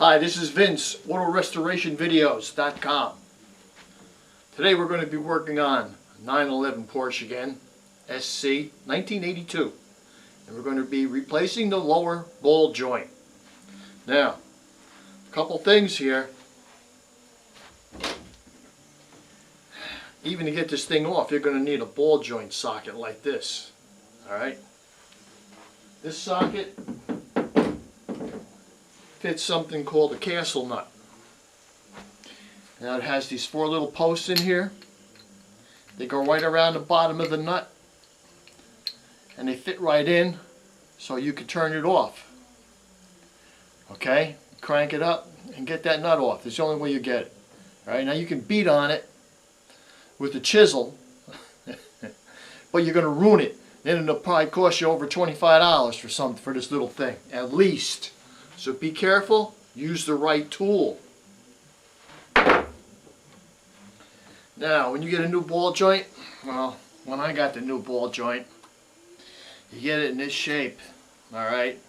Hi, this is Vince, AutoRestorationVideos.com. Today we're going to be working on 911 Porsche again, SC 1982. And we're going to be replacing the lower ball joint. Now, a couple things here. Even to get this thing off, you're going to need a ball joint socket like this. Alright? This socket fits something called a castle nut. Now it has these four little posts in here. They go right around the bottom of the nut and they fit right in so you can turn it off. Okay? Crank it up and get that nut off. It's the only way you get it. Alright, now you can beat on it with a chisel but you're going to ruin it. Then it'll probably cost you over $25 for this little thing, at least. So be careful, use the right tool. Now, when you get a new ball joint, well, when I got the new ball joint, you get it in this shape, alright?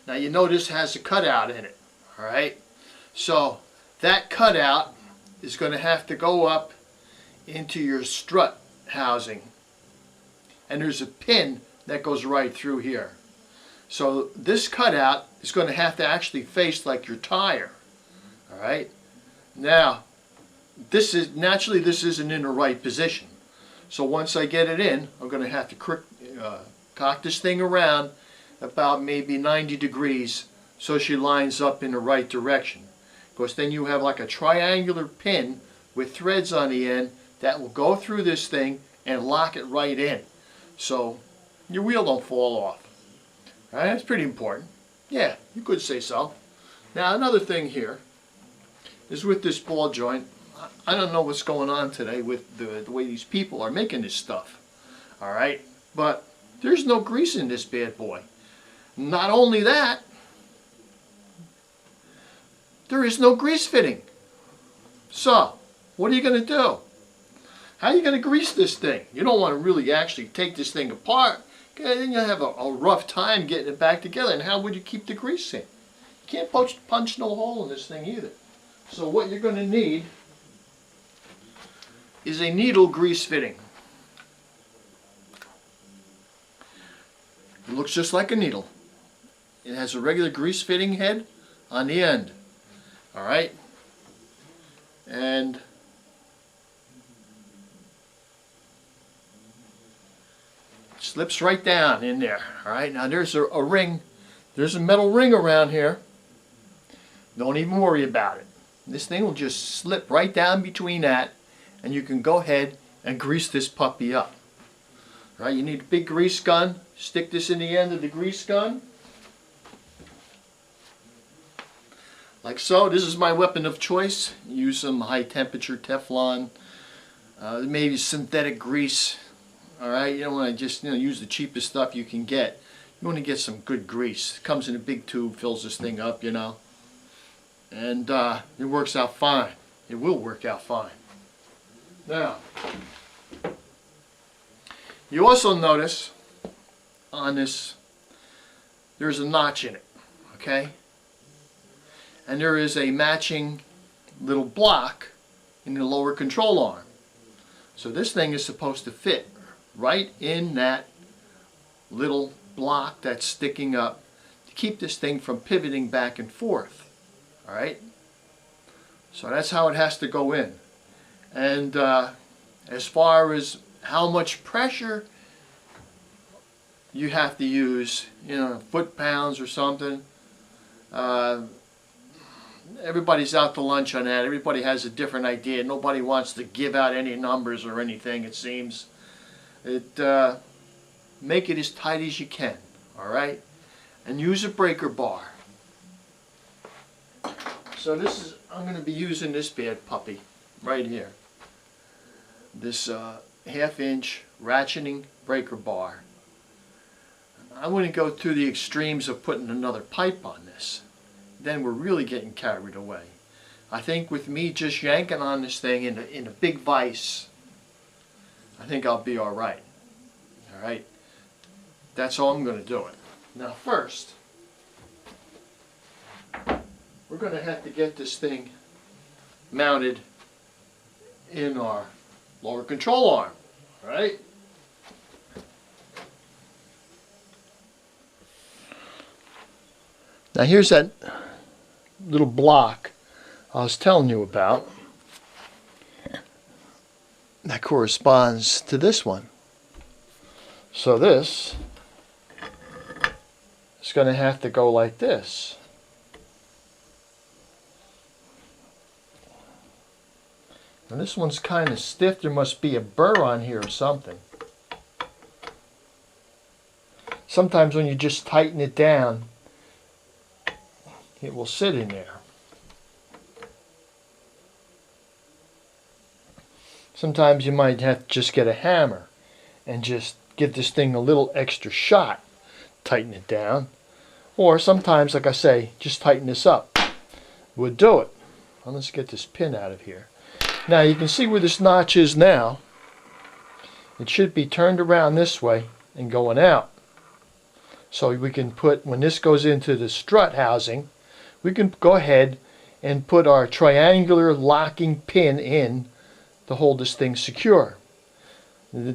Now you know this has a cutout in it, alright? So that cutout is going to have to go up into your strut housing. And there's a pin that goes right through here. So this cutout is going to have to actually face like your tire. Alright? Now, this isn't in the right position. So once I get it in, I'm going to have to cock this thing around about maybe 90 degrees so she lines up in the right direction. Because then you have like a triangular pin with threads on the end that will go through this thing and lock it right in. So your wheel don't fall off. Alright, that's pretty important. Yeah, you could say so. Now another thing here is with this ball joint. I don't know what's going on today with the way these people are making this stuff. Alright, but there's no grease in this bad boy. Not only that, there is no grease fitting. So, what are you going to do? How are you going to grease this thing? You don't want to really actually take this thing apart. Then you'll have a rough time getting it back together. And how would you keep the grease in? You can't punch no hole in this thing either. So what you're going to need is a needle grease fitting. It looks just like a needle. It has a regular grease fitting head on the end. Alright? And slips right down in there. Alright, now there's a ring. There's a metal ring around here. Don't even worry about it. This thing will just slip right down between that and you can go ahead and grease this puppy up. Alright, you need a big grease gun. Stick this in the end of the grease gun. Like so. This is my weapon of choice. Use some high temperature Teflon. Maybe synthetic grease. Alright, you don't want to just use the cheapest stuff you can get. You want to get some good grease. It comes in a big tube, fills this thing up, and it works out fine. It will work out fine. Now, you also notice on this, there's a notch in it, okay? And there is a matching little block in the lower control arm. So this thing is supposed to fit right in that little block that's sticking up to keep this thing from pivoting back and forth. Alright? So that's how it has to go in. And as far as how much pressure you have to use, foot-pounds or something, everybody's out to lunch on that. Everybody has a different idea. Nobody wants to give out any numbers or anything, it seems. Make it as tight as you can, alright? And use a breaker bar. So I'm going to be using this bad puppy right here. This half-inch ratcheting breaker bar. I wouldn't go to the extremes of putting another pipe on this. Then we're really getting carried away. I think with me just yanking on this thing in a big vise, I think I'll be alright. Alright? That's how I'm going to do it. Now first, we're going to have to get this thing mounted in our lower control arm, right? Now here's that little block I was telling you about that corresponds to this one. So this is going to have to go like this. And this one's kind of stiff. There must be a burr on here or something. Sometimes when you just tighten it down, it will sit in there. Sometimes you might have to just get a hammer and just give this thing a little extra shot. Tighten it down. Or sometimes, like I say, just tighten this up. Would do it. Well, let's get this pin out of here. Now you can see where this notch is now. It should be turned around this way and going out. So we can put, when this goes into the strut housing, we can go ahead and put our triangular locking pin in to hold this thing secure.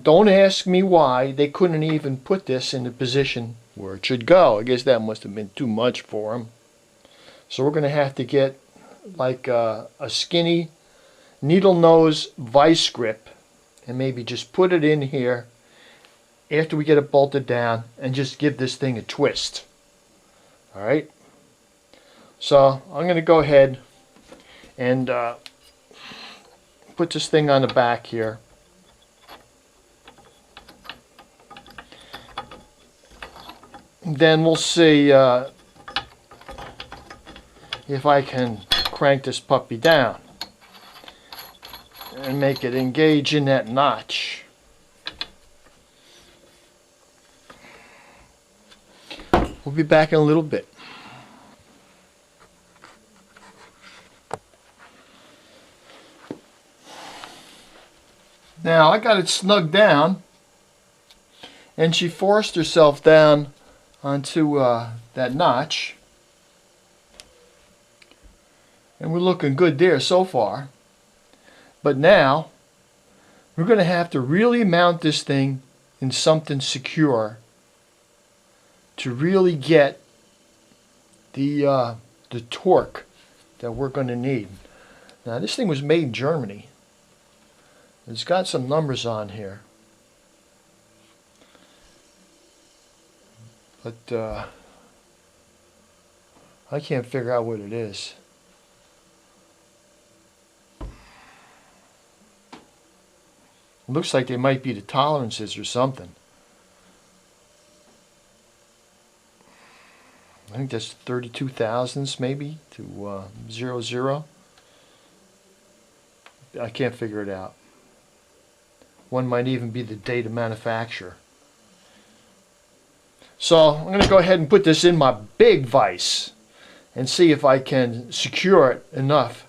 Don't ask me why they couldn't even put this in the position where it should go. I guess that must have been too much for them. So we're going to have to get like a skinny needle nose vice grip and maybe just put it in here after we get it bolted down and just give this thing a twist. Alright, so I'm going to go ahead and put this thing on the back here. Then we'll see if I can crank this puppy down and make it engage in that notch. We'll be back in a little bit. Now I got it snug down, and she forced herself down onto that notch, and we're looking good there so far. But now we're going to have to really mount this thing in something secure to really get the torque that we're going to need. Now this thing was made in Germany. It's got some numbers on here, but I can't figure out what it is. It looks like they might be the tolerances or something. I think that's 32 thousandths maybe to 00. I can't figure it out. One might even be the date of manufacture. So I'm going to go ahead and put this in my big vise and see if I can secure it enough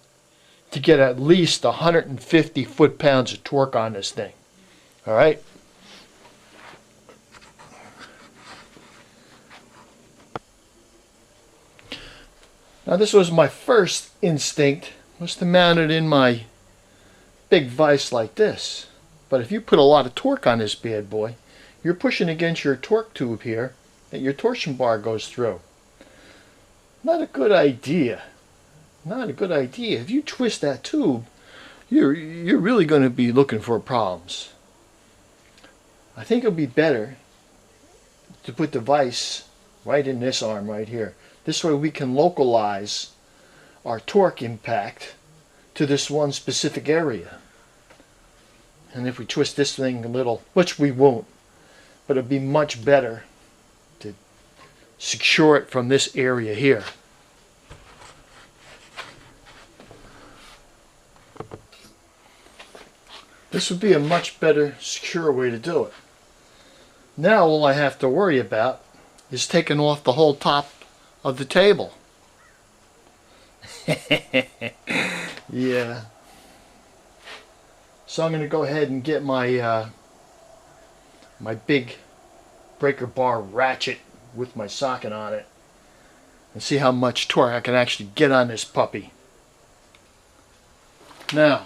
to get at least 150 foot-pounds of torque on this thing. Alright? Now this was my first instinct, was to mount it in my big vise like this. But if you put a lot of torque on this bad boy, you're pushing against your torque tube here that your torsion bar goes through. Not a good idea. Not a good idea. If you twist that tube, you're really going to be looking for problems. I think it'll be better to put the vise right in this arm right here. This way we can localize our torque impact to this one specific area. And if we twist this thing a little, which we won't, but it'll be much better to secure it from this area here. This would be a much better, secure way to do it. Now all I have to worry about is taking off the whole top of the table. Yeah. So I'm going to go ahead and get my my big breaker bar ratchet with my socket on it and see how much torque I can actually get on this puppy. Now,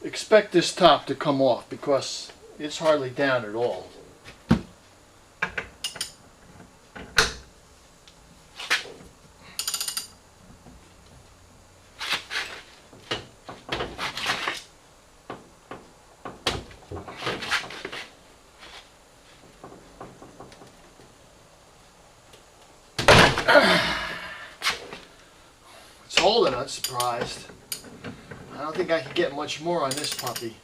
expect this top to come off because it's hardly down at all. It's holding, I'm surprised. I don't think I can get much more on this puppy.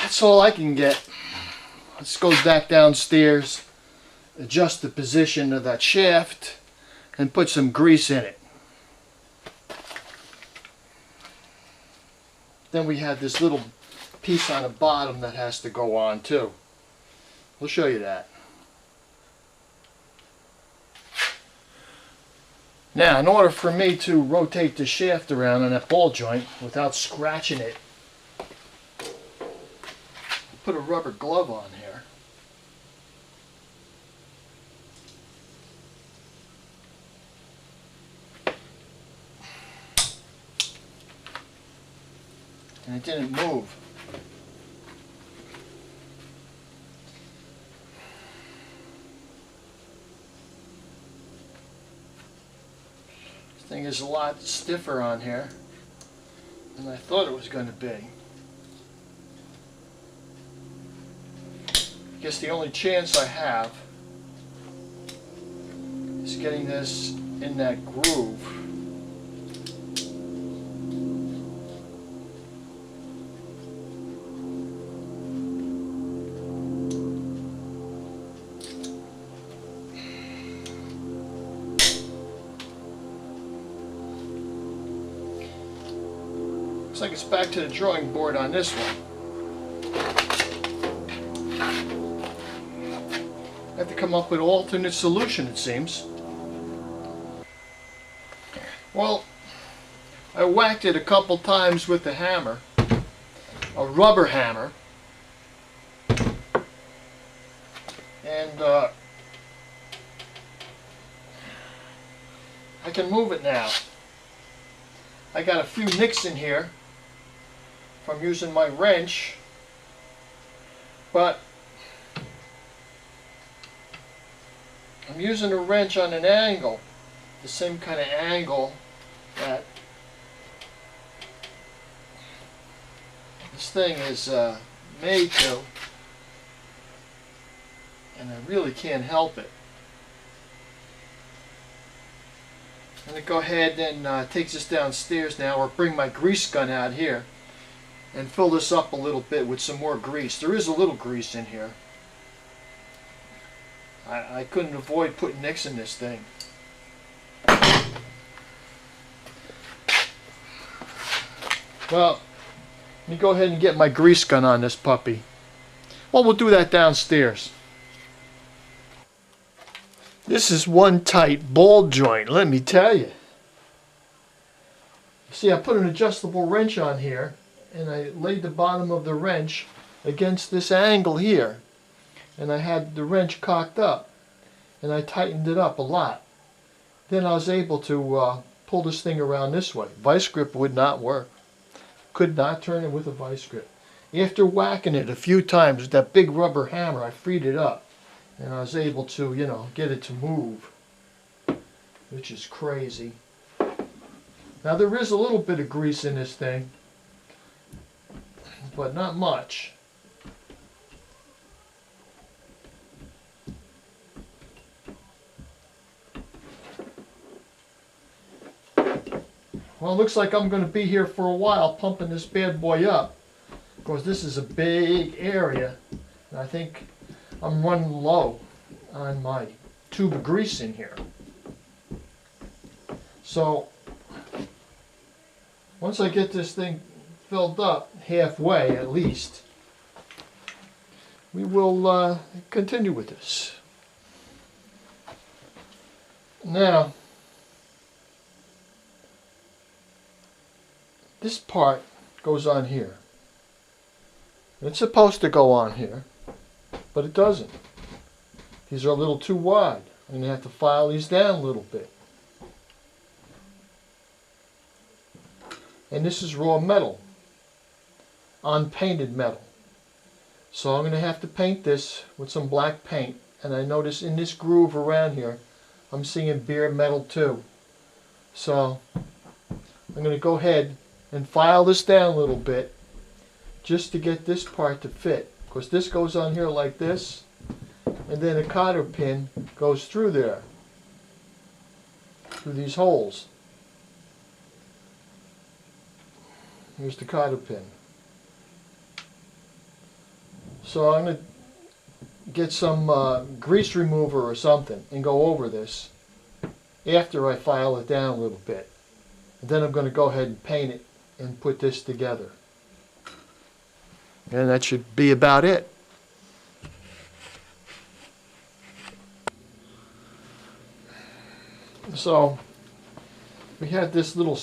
That's all I can get. Let's go back downstairs, adjust the position of that shaft, and put some grease in it. Then we have this little piece on the bottom that has to go on too. We'll show you that. Now, in order for me to rotate the shaft around on that ball joint without scratching it, put a rubber glove on here. And it didn't move. This thing is a lot stiffer on here than I thought it was going to be. I guess the only chance I have is getting this in that groove. Looks like it's back to the drawing board on this one. I have to come up with an alternate solution, it seems. Well, I whacked it a couple times with the hammer, a rubber hammer, and I can move it now. I got a few nicks in here from using my wrench, but I'm using a wrench on an angle, the same kind of angle that this thing is made to, and I really can't help it. I'm going to go ahead and take this downstairs now, or bring my grease gun out here and fill this up a little bit with some more grease. There is a little grease in here. I couldn't avoid putting nicks in this thing. Well, let me go ahead and get my grease gun on this puppy. Well, we'll do that downstairs. This is one tight ball joint, let me tell you. See, I put an adjustable wrench on here, and I laid the bottom of the wrench against this angle here. And I had the wrench cocked up, and I tightened it up a lot. Then I was able to pull this thing around this way. Vice grip would not work. Could not turn it with a vice grip. After whacking it a few times with that big rubber hammer, I freed it up, and I was able to, you know, get it to move, which is crazy. Now there is a little bit of grease in this thing, but not much. Well, it looks like I'm going to be here for a while pumping this bad boy up. Of course, this is a big area, and I think I'm running low on my tube of grease in here. So once I get this thing filled up halfway at least, we will continue with this. Now, this part goes on here. It's supposed to go on here, but it doesn't. These are a little too wide. I'm going to have to file these down a little bit. And this is raw metal, unpainted metal. So I'm going to have to paint this with some black paint. And I notice in this groove around here, I'm seeing bare metal too. So I'm going to go ahead and file this down a little bit just to get this part to fit. Because this goes on here like this, and then a cotter pin goes through there, through these holes. Here's the cotter pin. So I'm going to get some grease remover or something and go over this after I file it down a little bit. And then I'm going to go ahead and paint it and put this together. And that should be about it. So we have this little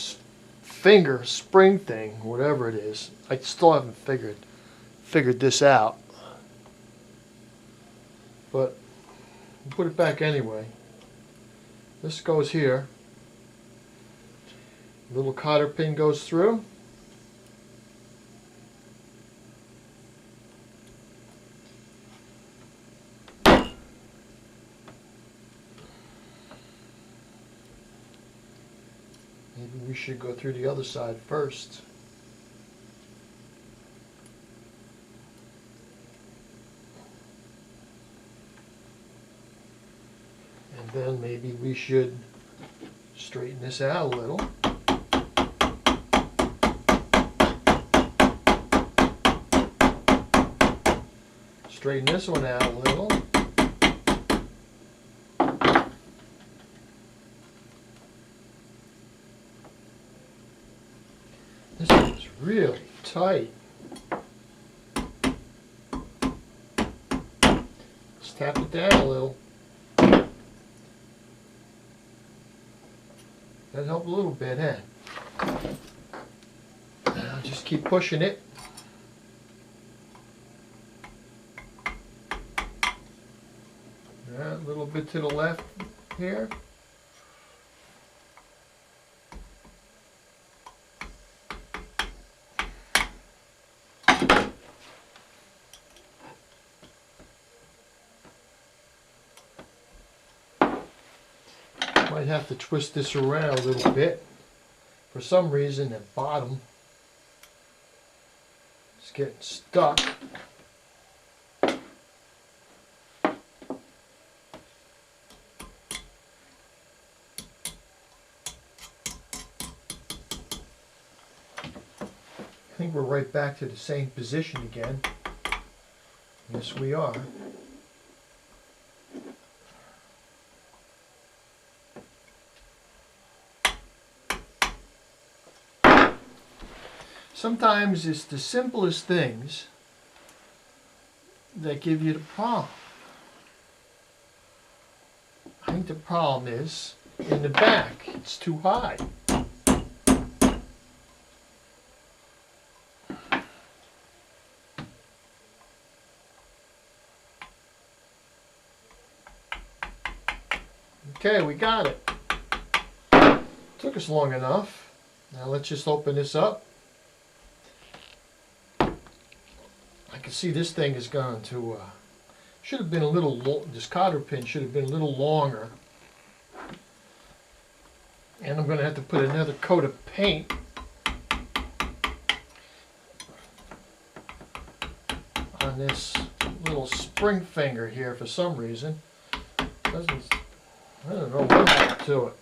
finger spring thing, whatever it is. I still haven't figured this out. But we'll put it back anyway. This goes here. Little cotter pin goes through. Maybe we should go through the other side first. And then maybe we should straighten this out a little. Straighten this one out a little. This is really tight. Let's tap it down a little. That helped a little bit, huh? Now just keep pushing it. A little bit to the left here. Might have to twist this around a little bit. For some reason, the bottom is getting stuck. I think we're right back to the same position again. Yes, we are. Sometimes it's the simplest things that give you the problem. I think the problem is in the back. It's too high. Okay, we got it. Took us long enough. Now let's just open this up. I can see this thing is going to, should have been a little, this cotter pin should have been a little longer. And I'm going to have to put another coat of paint on this little spring finger here for some reason. Doesn't, I don't know what happened to it.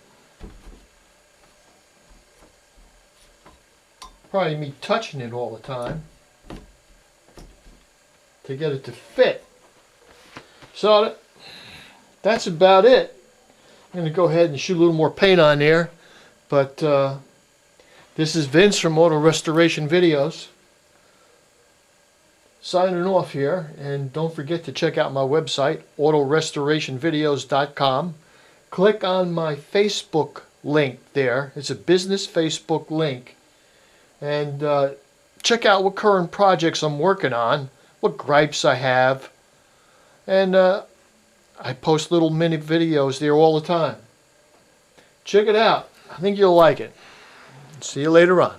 Probably me touching it all the time to get it to fit. So that's about it. I'm going to go ahead and shoot a little more paint on there. But this is Vince from Auto Restoration Videos, signing off here. And don't forget to check out my website, autorestorationvideos.com. Click on my Facebook link there. It's a business Facebook link. And check out what current projects I'm working on, what gripes I have. And I post little mini videos there all the time. Check it out. I think you'll like it. See you later on.